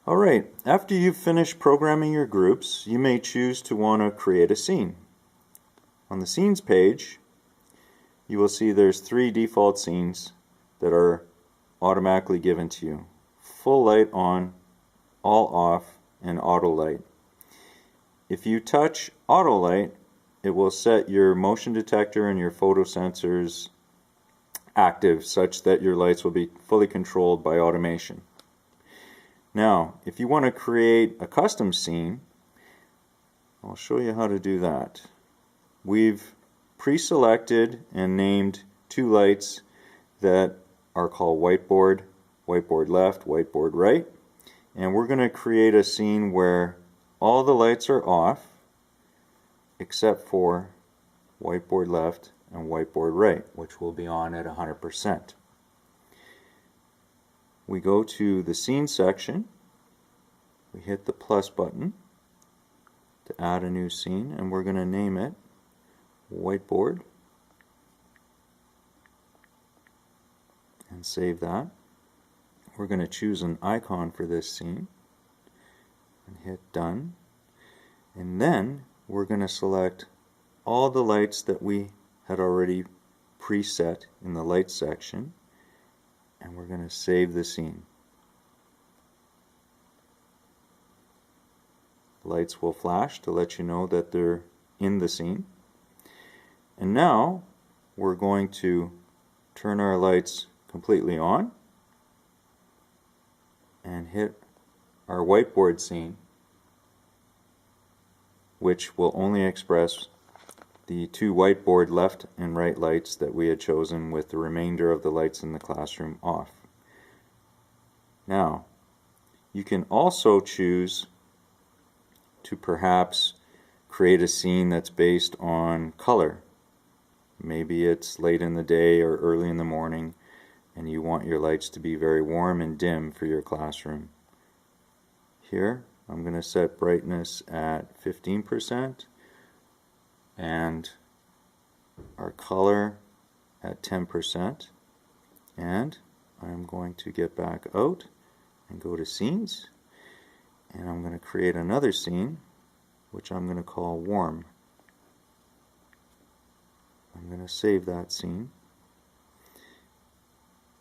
Alright, after you've finished programming your groups, you may choose to want to create a scene. On the scenes page, you will see there's 3 default scenes that are automatically given to you. Full light on, all off, and auto light. If you touch auto light, it will set your motion detector and your photo sensors active such that your lights will be fully controlled by automation. Now, if you want to create a custom scene, I'll show you how to do that. We've pre-selected and named 2 lights that are called whiteboard, whiteboard left, whiteboard right, and we're going to create a scene where all the lights are off except for whiteboard left and whiteboard right, which will be on at 100%. We go to the scene section, we hit the plus button to add a new scene, and we're going to name it whiteboard and save that. We're going to choose an icon for this scene and hit done, and then we're going to select all the lights that we had already preset in the light section, and we're going to save the scene. Lights will flash to let you know that they're in the scene. And now we're going to turn our lights completely on and hit our whiteboard scene, which will only express the 2 whiteboard left and right lights that we had chosen, with the remainder of the lights in the classroom off. Now, you can also choose to perhaps create a scene that's based on color. Maybe it's late in the day or early in the morning and you want your lights to be very warm and dim for your classroom. Here I'm going to set brightness at 15% and our color at 10%, and I'm going to get back out and go to scenes, and I'm going to create another scene which I'm going to call warm. I'm going to save that scene.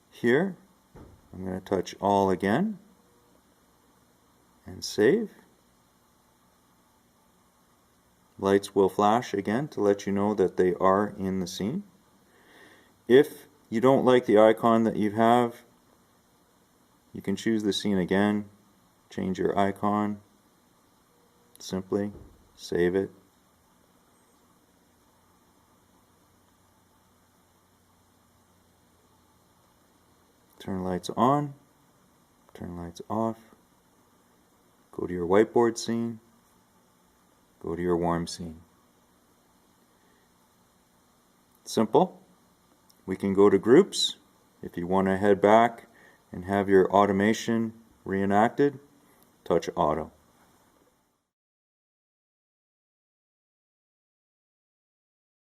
Here I'm going to touch all again and save. Lights will flash again to let you know that they are in the scene. If you don't like the icon that you have, you can choose the scene again, change your icon, simply save it. Turn lights on, turn lights off, go to your whiteboard scene, go to your warm scene. Simple. We can go to groups. If you want to head back and have your automation reenacted, touch auto.